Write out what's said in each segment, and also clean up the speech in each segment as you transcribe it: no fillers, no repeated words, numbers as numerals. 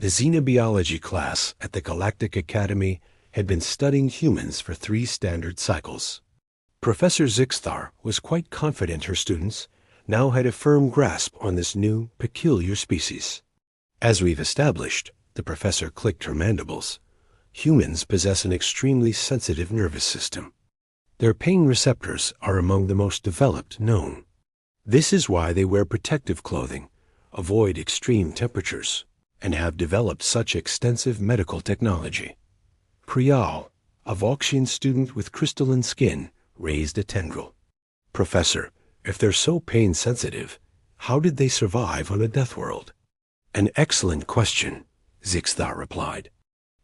The xenobiology class at the Galactic Academy had been studying humans for 3 standard cycles. Professor Zixthar was quite confident her students now had a firm grasp on this new, peculiar species. As we've established, the professor clicked her mandibles, humans possess an extremely sensitive nervous system. Their pain receptors are among the most developed known. This is why they wear protective clothing, avoid extreme temperatures, and have developed such extensive medical technology. Priyal, a Vauxian student with crystalline skin, raised a tendril. Professor, if they're so pain-sensitive, how did they survive on a death world? An excellent question, Zixthar replied.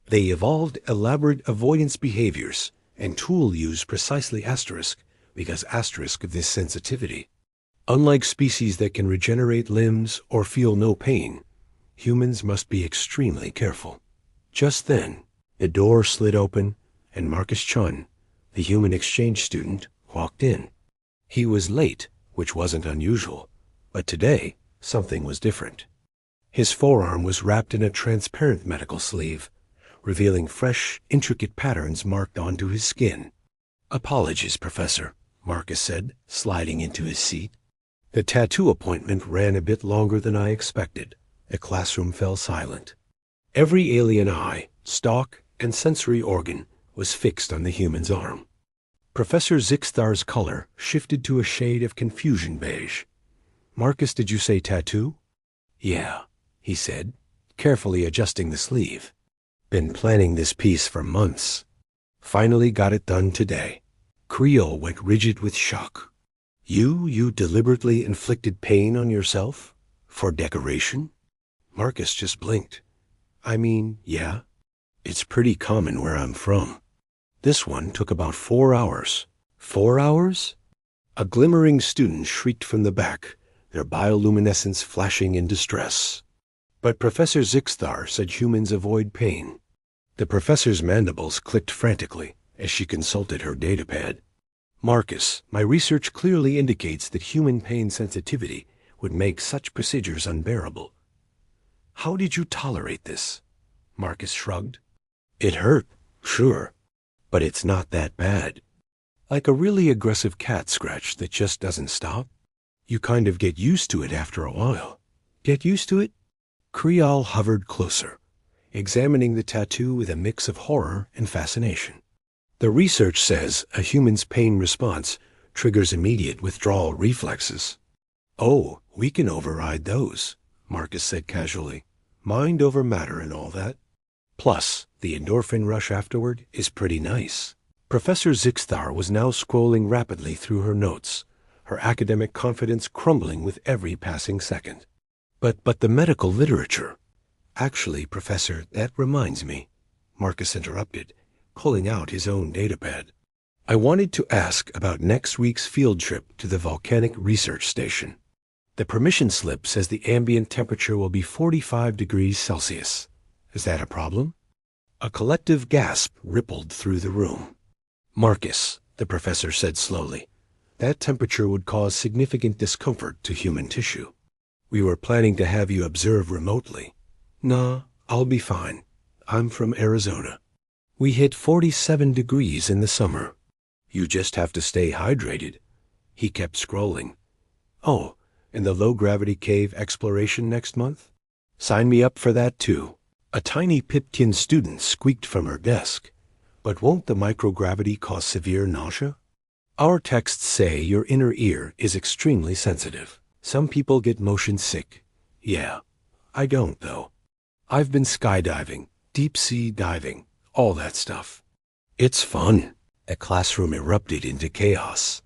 They evolved elaborate avoidance behaviors and tool use precisely asterisk because asterisk of this sensitivity. Unlike species that can regenerate limbs or feel no pain, humans must be extremely careful. Just then, the door slid open and Marcus Chun, the human exchange student, walked in. He was late, which wasn't unusual, but today something was different. His forearm was wrapped in a transparent medical sleeve, revealing fresh, intricate patterns marked onto his skin. "Apologies, Professor," Marcus said, sliding into his seat. The tattoo appointment ran a bit longer than I expected. The classroom fell silent. Every alien eye, stalk, and sensory organ was fixed on the human's arm. Professor Zixthar's color shifted to a shade of confusion beige. "Marcus, did you say tattoo?" "Yeah," he said, carefully adjusting the sleeve. "Been planning this piece for months. Finally got it done today." Creel went rigid with shock. You deliberately inflicted pain on yourself? For decoration?" Marcus just blinked. "I mean, yeah. It's pretty common where I'm from. This one took about 4 hours." 4 hours? A glimmering student shrieked from the back, their bioluminescence flashing in distress. But Professor Zixthar said humans avoid pain. The professor's mandibles clicked frantically as she consulted her datapad. "Marcus, my research clearly indicates that human pain sensitivity would make such procedures unbearable. How did you tolerate this?" Marcus shrugged. "It hurt, sure, but it's not that bad. Like a really aggressive cat scratch that just doesn't stop. You kind of get used to it after a while." "Get used to it?" Creel hovered closer, examining the tattoo with a mix of horror and fascination. "The research says a human's pain response triggers immediate withdrawal reflexes." "Oh, we can override those," Marcus said casually. "Mind over matter and all that. Plus, the endorphin rush afterward is pretty nice." Professor Zixthar was now scrolling rapidly through her notes, her academic confidence crumbling with every passing second. But the medical literature." "Actually, Professor, that reminds me," Marcus interrupted, pulling out his own datapad. "I wanted to ask about next week's field trip to the volcanic research station. The permission slip says the ambient temperature will be 45 degrees Celsius. Is that a problem?" A collective gasp rippled through the room. "Marcus," the professor said slowly, "that temperature would cause significant discomfort to human tissue. We were planning to have you observe remotely." "Nah, I'll be fine. I'm from Arizona. We hit 47 degrees in the summer. You just have to stay hydrated." He kept scrolling. "Oh, and the low-gravity cave exploration next month? Sign me up for that too." A tiny Pipkin student squeaked from her desk. "But won't the microgravity cause severe nausea?" "Our texts say your inner ear is extremely sensitive. Some people get motion sick." "Yeah, I don't though. I've been skydiving, deep-sea diving, all that stuff. It's fun." A classroom erupted into chaos.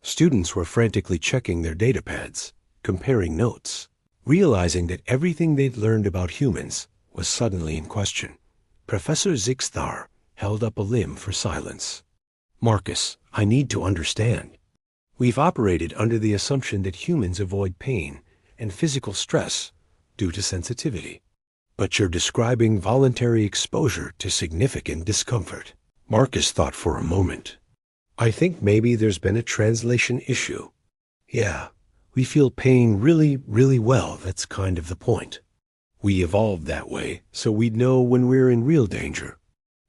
Students were frantically checking their datapads, comparing notes, realizing that everything they'd learned about humans was suddenly in question. Professor Zixthar held up a limb for silence. "Marcus, I need to understand. We've operated under the assumption that humans avoid pain and physical stress due to sensitivity. But you're describing voluntary exposure to significant discomfort." Marcus thought for a moment. "I think maybe there's been a translation issue. Yeah, we feel pain really, really well. That's kind of the point. We evolved that way so we'd know when we're in real danger.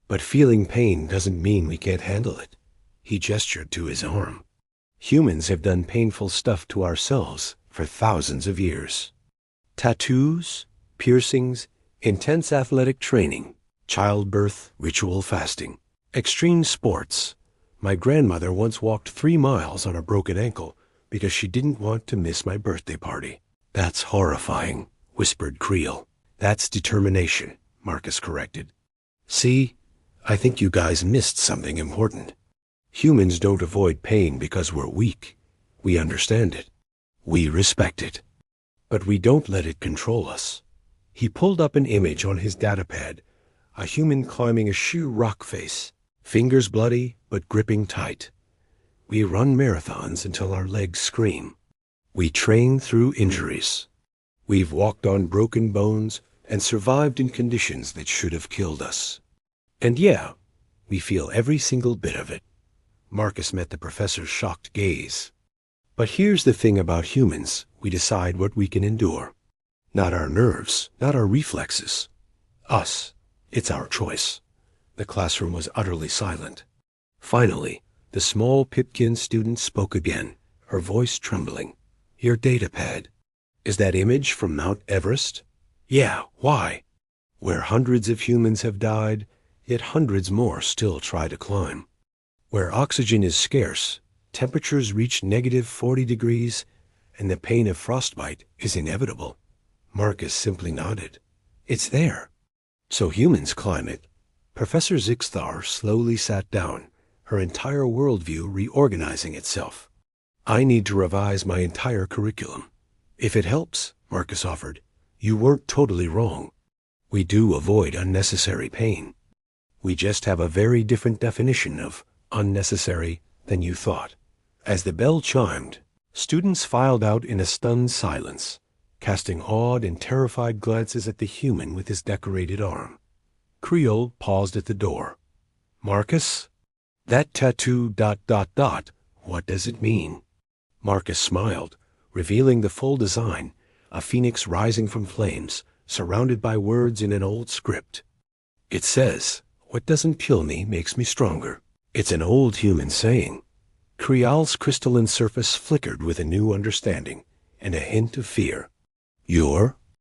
But feeling pain doesn't mean we can't handle it. He gestured to his arm. Humans have done painful stuff to ourselves for thousands of years. Tattoos, piercings, intense athletic training, childbirth, ritual fasting, extreme sports. My grandmother once walked 3 miles on a broken ankle because she didn't want to miss my birthday party. That's horrifying, whispered Creel. That's determination, Marcus corrected. See, I think you guys missed something important. Humans don't avoid pain because we're weak. We understand it. We respect it. But we don't let it control us. He pulled up an image on his datapad, a human climbing a sheer rock face, fingers bloody but gripping tight. We run marathons until our legs scream. We train through injuries. We've walked on broken bones and survived in conditions that should have killed us. And yeah, we feel every single bit of it. Marcus met the professor's shocked gaze. But here's the thing about humans. We decide what we can endure. Not our nerves, not our reflexes. Us. It's our choice. The classroom was utterly silent. Finally, the small Pipkin student spoke again, her voice trembling. Your datapad. Is that image from Mount Everest? Yeah, why? Where hundreds of humans have died, yet hundreds more still try to climb. Where oxygen is scarce, temperatures reach -40 degrees, and the pain of frostbite is inevitable. Marcus simply nodded. It's there. So humans climb it. Professor Zixthar slowly sat down, her entire worldview reorganizing itself. I need to revise my entire curriculum. If it helps, Marcus offered, you weren't totally wrong. We do avoid unnecessary pain. We just have a very different definition of unnecessary than you thought. As the bell chimed, students filed out in a stunned silence, casting awed and terrified glances at the human with his decorated arm. Creel paused at the door. Marcus? That tattoo ... what does it mean? Marcus smiled, revealing the full design, a phoenix rising from flames, surrounded by words in an old script. It says, what doesn't kill me makes me stronger. It's an old human saying. Creel's crystalline surface flickered with a new understanding and a hint of fear. You're